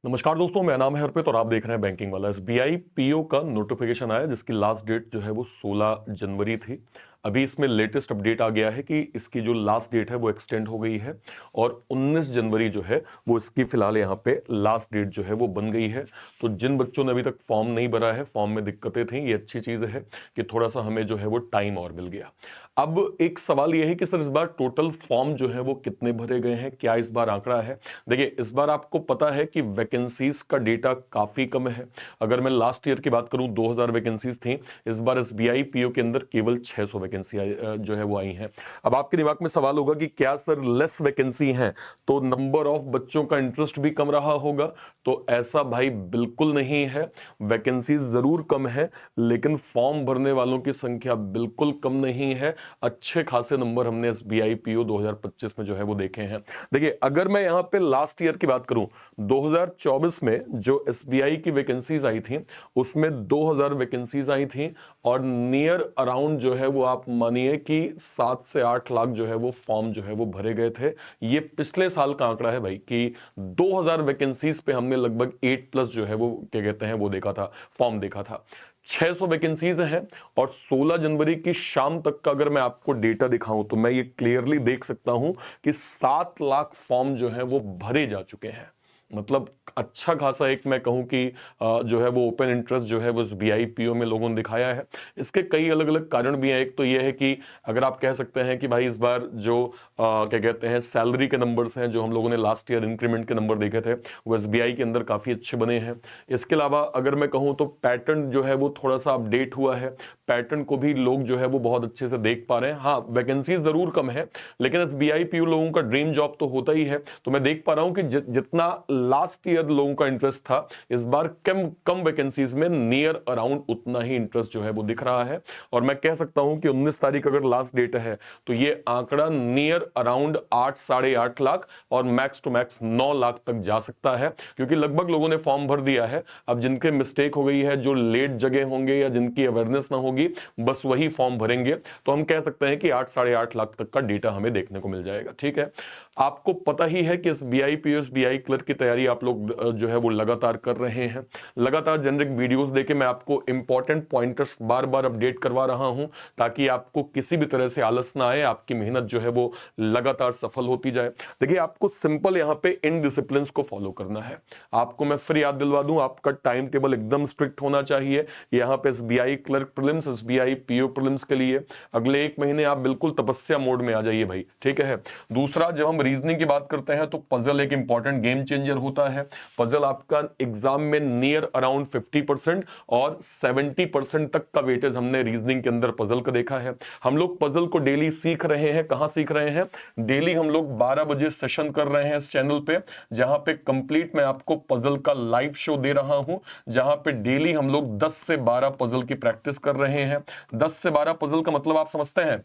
नमस्कार दोस्तों, मेरा नाम है हरप्रीत और आप देख रहे हैं बैंकिंग वाला। एसबीआई पीओ का नोटिफिकेशन आया जिसकी लास्ट डेट जो है वो 16 जनवरी थी। अभी इसमें लेटेस्ट अपडेट आ गया है कि इसकी जो लास्ट डेट है वो एक्सटेंड हो गई है और 19 जनवरी जो है वो इसकी फिलहाल यहाँ पे लास्ट डेट जो है वो बन गई है। तो जिन बच्चों ने अभी तक फॉर्म नहीं भरा है, फॉर्म में दिक्कतें थी, ये अच्छी चीज़ है कि थोड़ा सा हमें जो है वो टाइम और मिल गया। अब एक सवाल ये है कि सर इस बार टोटल फॉर्म जो है वो कितने भरे गए हैं, क्या इस बार आंकड़ा है? देखिए, इस बार आपको पता है कि वैकेंसीज का डेटा काफी कम है। अगर मैं लास्ट ईयर की बात करूं 2000 वैकेंसीज थी, इस बार एसबीआई पीओ के अंदर केवल 600 वैकेंसी जो है वो आई हैं। अब आपके दिमाग में सवाल होगा कि क्या सर लेस वैकेंसी हैं तो नंबर ऑफ बच्चों का इंटरेस्ट भी कम रहा होगा? तो ऐसा भाई बिल्कुल नहीं है। वैकेंसीज जरूर कम है लेकिन फॉर्म भरने वालों की संख्या बिल्कुल कम नहीं है। अच्छे खासे नंबर हमने एसबीआई पीओ 2025 में जो है वो देखे हैं। देखिए, अगर मैं यहां पे लास्ट ईयर की बात करूं, 2024 में जो एसबीआई की वैकेंसीज आई थी उसमें 2000 वैकेंसीज आई थी और नियर अराउंड जो है वो आप मानिए कि 7 से 8 लाख जो है वो फॉर्म जो है वो भरे गए थे। ये पिछले साल का आंकड़ा है भाई कि 2000 वैकेंसीज पे हमने लगभग 8 प्लस जो है वो क्या कहते हैं वो देखा था, फॉर्म देखा था। 600 वैकेंसीज हैं और 16 जनवरी की शाम तक का अगर मैं आपको डेटा दिखाऊं तो मैं ये क्लियरली देख सकता हूं कि 7 लाख फॉर्म जो है वो भरे जा चुके हैं। मतलब अच्छा खासा एक मैं कहूं कि जो है वो ओपन इंटरेस्ट जो है वो एसबीआई पीओ में लोगों ने दिखाया है। इसके कई अलग अलग कारण भी हैं। एक तो ये है कि अगर आप कह सकते हैं कि भाई इस बार जो क्या कहते हैं सैलरी के नंबर्स हैं, जो हम लोगों ने लास्ट ईयर इंक्रीमेंट के नंबर देखे थे वो एसबीआई के अंदर काफी अच्छे बने हैं। इसके अलावा अगर मैं कहूं तो पैटर्न जो है वो थोड़ा सा अपडेट हुआ है। पैटर्न को भी लोग जो है वो बहुत अच्छे से देख पा रहे हैं। हाँ, वैकेंसीज जरूर कम है लेकिन एसबीआई पीओ लोगों का ड्रीम जॉब तो होता ही है। तो मैं देख पा रहा हूं कि जितना लास्ट ईयर लोगों का इंटरेस्ट था, इस बार कम कम वैकेंसीज में नियर अराउंड उतना ही इंटरेस्ट जो है वो दिख रहा है। और मैं कह सकता हूं कि 19 तारीख अगर लास्ट डेट है तो ये आंकड़ा नियर अराउंड 8 साढ़े 8 लाख और मैक्स टू मैक्स 9 लाख तक जा सकता है, क्योंकि लगभग लोगों ने फॉर्म भर दिया है। अब जिनके मिस्टेक हो गई है, जो लेट जगह होंगे या जिनकी अवेयरनेस ना होगी, बस वही फॉर्म भरेंगे। तो हम कह सकते हैं कि 8 साढ़े 8 लाख तक का डेटा हमें देखने को मिल जाएगा। ठीक है, आपको पता ही है कि इस बीआई पीएस बीआई क्लर्क की तैयारी आप लोग जो है वो लगातार कर रहे हैं। लगातार जेनरिक वीडियोस देके मैं आपको इंपॉर्टेंट पॉइंटर्स बार बार अपडेट करवा रहा हूं ताकि आपको किसी भी तरह से आलस ना आए, आपकी मेहनत जो है वो लगातार सफल होती जाए। देखिए, आपको सिंपल यहां पे इन डिसिप्लिन को फॉलो करना है। आपको मैं फिर याद दिलवा दूं, आपका टाइम टेबल एकदम स्ट्रिक्ट होना चाहिए। यहां पे SBI clerk prelims, SBI PO prelims के लिए अगले 1 महीने आप बिल्कुल तपस्या मोड में आ जाइए भाई। ठीक है। दूसरा, जब हम रीजनिंग की बात करते हैं तो पजल एक इंपॉर्टेंट गेम चेंजर होता है। पजल आपका एग्जाम में नियर अराउंड 50% और 70% तक का वेटेज हमने रीजनिंग के अंदर पजल का देखा है। हम लोग पजल को डेली सीख रहे हैं। कहां सीख रहे हैं? डेली हम लोग 12 बजे सेशन कर रहे हैं इस चैनल पे, जहां पे कंप्लीट मैं आपको पजल का लाइव शो दे रहा हूं, जहां पे डेली हम लोग 10 से 12 पजल की प्रैक्टिस कर रहे हैं। 10 से 12 पजल का मतलब आप समझते हैं?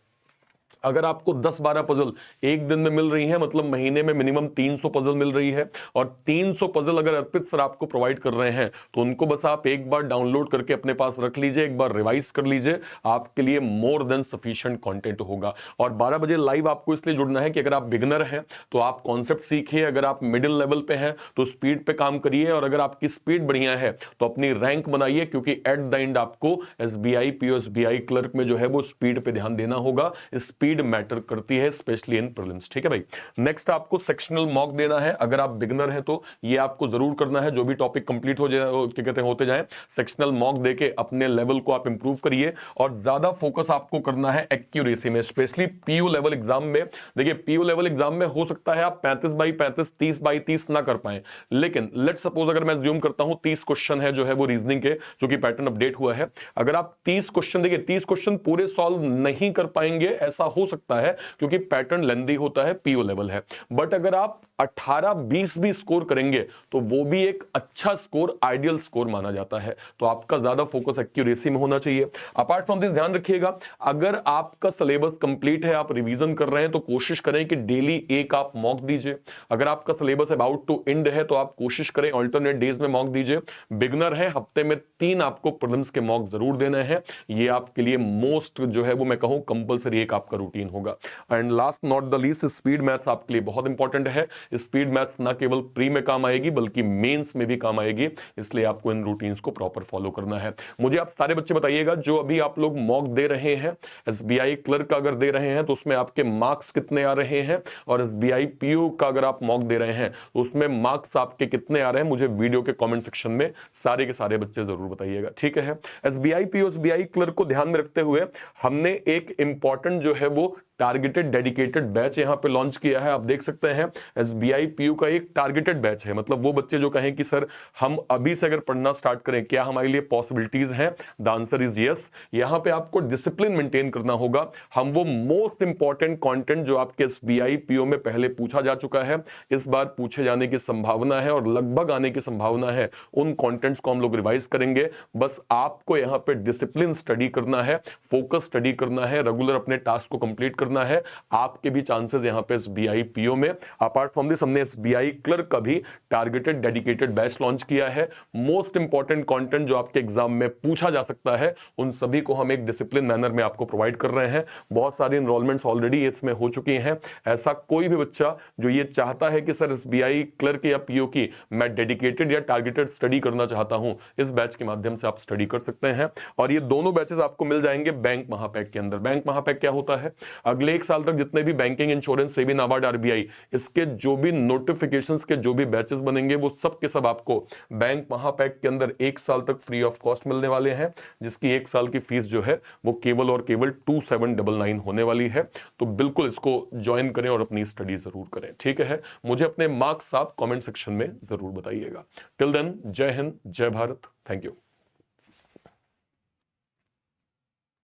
अगर आपको 10-12 पजल एक दिन में मिल रही है, मतलब महीने में मिनिमम 300 पजल मिल रही है। और 300 पजल अगर अर्पित सर आपको प्रोवाइड कर रहे हैं तो उनको बस आप एक बार डाउनलोड करके अपने पास रख लीजिए, एक बार रिवाइज कर लीजिए, आपके लिए मोर देन सफिशिएंट कंटेंट होगा। और 12 बजे लाइव आपको इसलिए जुड़ना है कि अगर आप बिगिनर हैं तो आप कॉन्सेप्ट सीखिए, अगर आप मिडिल लेवल पे हैं तो स्पीड पे काम करिए, और अगर आपकी स्पीड बढ़िया है तो अपनी रैंक बनाइए, क्योंकि एट द एंड आपको एसबीआई पीओ एसबीआई क्लर्क में जो है वो स्पीड पे ध्यान देना होगा। स्पीड मैटर करती है स्पेशली इन प्रीलिम्स। ठीक है भाई। नेक्स्ट आपको सेक्शनल मॉक देना है। अगर आप बिगिनर हैं तो ये आपको जरूर करना है। जो भी टॉपिक कंप्लीट हो जाए, क्या कहते हैं, होते जाए, सेक्शनल मॉक देके अपने लेवल को आप इंप्रूव करिए। और ज्यादा फोकस आपको करना है एक्यूरेसी में, स्पेशली पीयू लेवल एग्जाम में। देखिए, पीयू लेवल एग्जाम में हो सकता है आप 35 बाई 35 30 बाई 30 ना कर पाए, लेकिन लेट सपोज अगर मैं ज्यूम करता हूं 30 क्वेश्चन है जो है वो रीजनिंग के, जो कि पैटर्न अपडेट हुआ है। अगर आप 30 क्वेश्चन, देखिए 30 क्वेश्चन पूरे सॉल्व नहीं कर पाएंगे, ऐसा हो सकता है क्योंकि पैटर्न लेंदी होता है, पीओ लेवल है। बट अगर आप 18-20 भी स्कोर करेंगे तो वो भी एक अच्छा स्कोर, आइडियल स्कोर माना जाता है। तो आपका ज्यादा फोकस एक्यूरेसी में होना चाहिए। अपार्ट फ्रॉम दिस ध्यान रखिएगा, अगर आपका सिलेबस कंप्लीट है, आप रिवीजन कर रहे हैं, तो कोशिश करें कि डेली एक आप मॉक दीजिए। अगर आपका सिलेबस अबाउट टू एंड है तो आप कोशिश करें अल्टरनेट डेज में मॉक दीजिए। बिगनर है, हफ्ते में 3 आपको प्रीलिम्स के मॉक जरूर देने हैं। ये आपके लिए मोस्ट जो है वो मैं कहूं कंपलसरी एक आपका रूटीन होगा। And last not the least, speed maths आपके लिए बहुत इंपॉर्टेंट है। स्पीड मैथ ना केवल प्री में काम आएगी बल्कि मेंस में भी काम आएगी, इसलिए आपको इन रूटीन्स को प्रॉपर फॉलो करना है। मुझे आप सारे बच्चे बताइएगा जो अभी आप लोग मॉक दे रहे हैं, एसबीआई क्लर्क अगर दे रहे हैं तो उसमें आपके मार्क्स कितने आ रहे हैं, और एसबीआई पीओ का अगर आप मॉक दे रहे हैं तो उसमें मार्क्स आपके कितने आ रहे हैं, मुझे वीडियो के कमेंट सेक्शन में सारे के सारे बच्चे जरूर बताइएगा, ठीक है। एसबीआई पीओ एसबीआई क्लर्क को ध्यान में रखते हुए हमने एक इंपॉर्टेंट जो है वो टारगेटेड डेडिकेटेड बैच यहां पे लॉन्च किया है। आप देख सकते हैं एसबीआई पीयू का एक टारगेटेड बैच है, मतलब वो बच्चे जो कहें कि सर हम अभी से अगर पढ़ना स्टार्ट करें क्या हमारे लिए पॉसिबिलिटीज हैं, द आंसर इज यस। यहां पे आपको डिसिप्लिन मेंटेन करना होगा। हम वो मोस्ट इंपॉर्टेंट कंटेंट जो आपके एसबीआई पीओ में पहले पूछा जा चुका है, इस बार पूछे जाने की संभावना है और लगभग आने की संभावना है, उन कंटेंट्स को हम लोग रिवाइज करेंगे। बस आपको यहां पे डिसिप्लिन स्टडी करना है, फोकस स्टडी करना है, रेगुलर अपने टास्क को कंप्लीट करना है, आपके भी चांसेस यहां पे एसबीआई पीओ में। अपार्ट फ्रॉम दिस हमने एसबीआई क्लर्क का भी टारगेटेड डेडिकेटेड बैच लॉन्च किया है। मोस्ट इंपॉर्टेंट कंटेंट जो आपके एग्जाम में पूछा जा सकता है उन सभी को हम एक डिसिप्लिन मैनर में आपको प्रोवाइड कर रहे हैं। बहुत सारी एनरोलमेंट्स ऑलरेडी इसमें हो चुकी हैं। ऐसा कोई भी बच्चा जो ये चाहता है कि सर एसबीआई क्लर्क या पीओ की मैं डेडिकेटेड या टारगेटेड स्टडी करना चाहता हूं, इस बैच के माध्यम से आप स्टडी कर सकते हैं। और ये दोनों बैचेस आपको मिल जाएंगे बैंक महापैक के अंदर। बैंक महापैक क्या होता है, अगले एक साल तक जितने भी banking, insurance, SEBI, NABARD, RBI, इसके जो भी नोटिफिकेशंस के जो भी बैचेस बनेंगे वो सब के सब आपको बैंक महापैक के अंदर एक साल तक फ्री ऑफ कॉस्ट मिलने वाले हैं, जिसकी एक साल की फीस जो है वो केवल और केवल 2799 होने वाली है। तो बिल्कुल इसको ज्वाइन करें और अपनी स्टडी जरूर करें, ठीक है। मुझे अपने मार्क्स आप कमेंट सेक्शन में जरूर बताइएगा। टिल देन, जय हिंद, जय भारत, थैंक यू।